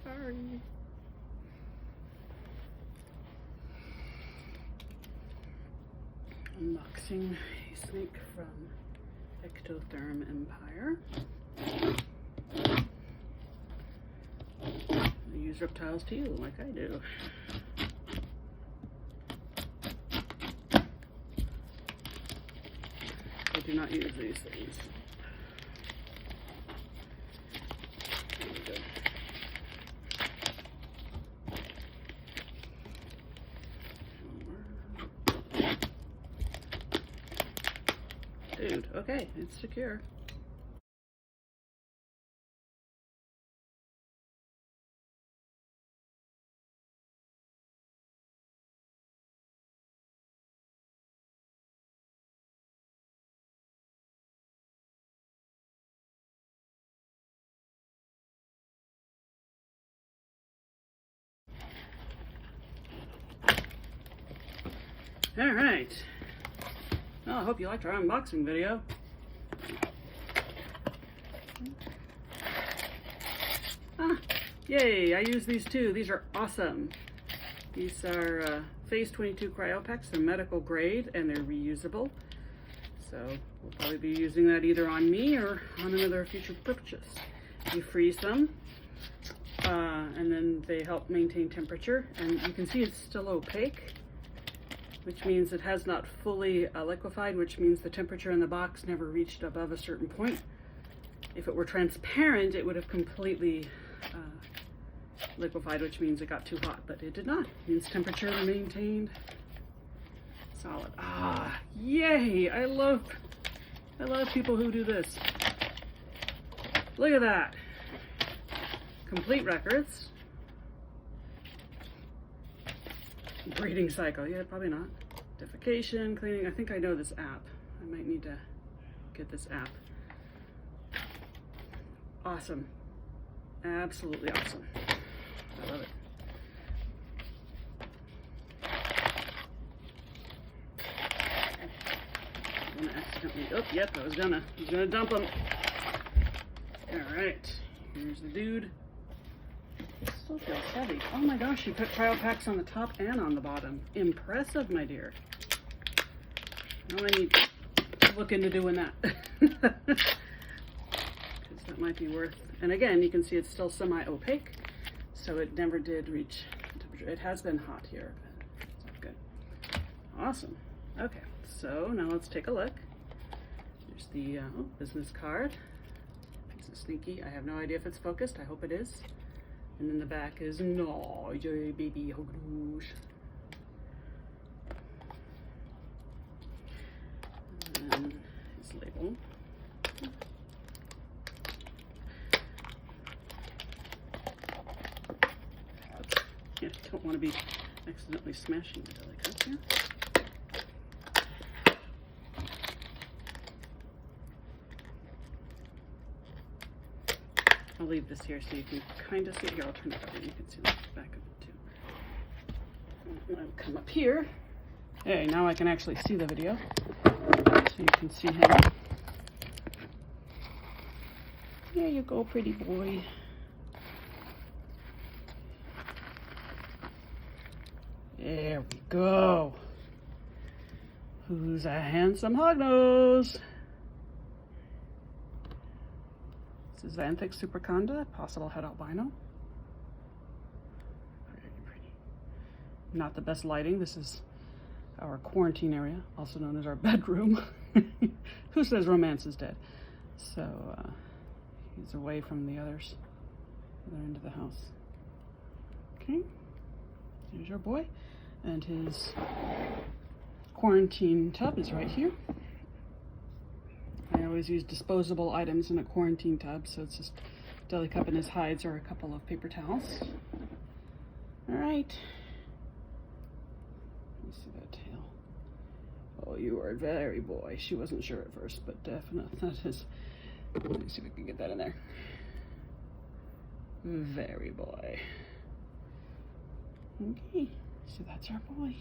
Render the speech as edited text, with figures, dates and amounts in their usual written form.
Sorry. Unboxing a snake from Ectotherm Empire. They use reptiles too, like I do. I do not use these things. There we go. Dude, okay, it's secure. All right. Well, I hope you liked our unboxing video. Yay, I use these too. These are awesome. These are Phase 22 cryo packs. They're medical grade and they're reusable. So we'll probably be using that either on me or on another future purchase. You freeze them and then they help maintain temperature. And you can see it's still opaque, which means it has not fully liquefied, which means the temperature in the box never reached above a certain point. If it were transparent, it would have completely liquefied, which means it got too hot, but it did not. It means temperature maintained solid. Ah, yay! I love people who do this. Look at that. Complete records. Breeding cycle. Yeah, probably not. Defecation, cleaning. I think I know this app. I might need to get this app. Awesome. Absolutely awesome. I love it. I'm gonna accidentally, oh, yep, I was gonna dump them. All right, here's the dude. It still feels heavy. Oh my gosh, you put cryo packs on the top and on the bottom. Impressive, my dear. Now I need to look into doing that. Because that might be worth, and again, you can see it's still semi-opaque, so it never did reach temperature. It has been hot here, but it's good. Awesome. Okay, so now let's take a look. There's the business card. Piece of sneaky. I have no idea if it's focused. I hope it is. And then the back is no, yay, baby, hognose. And his label. Yeah, don't want to be accidentally smashing the deli cup here. I'll leave this here so you can kind of see it. Here, I'll turn it over and you can see the back of it too. I'll come up here. Hey, now I can actually see the video. So you can see him. There you go, pretty boy. There we go. Who's a handsome hognose? This is Xanthic superconda, possible head albino. Pretty pretty. Not the best lighting. This is our quarantine area, also known as our bedroom. Who says romance is dead? So he's away from the others. Other end of the house. Okay. There's our boy. And his quarantine tub is right here. I always use disposable items in a quarantine tub, so it's just deli cup and his hides or a couple of paper towels. All right. Let me see that tail. Oh, you are very boy. She wasn't sure at first, but definitely that is. Let me see if we can get that in there. Very boy. Okay, so that's our boy.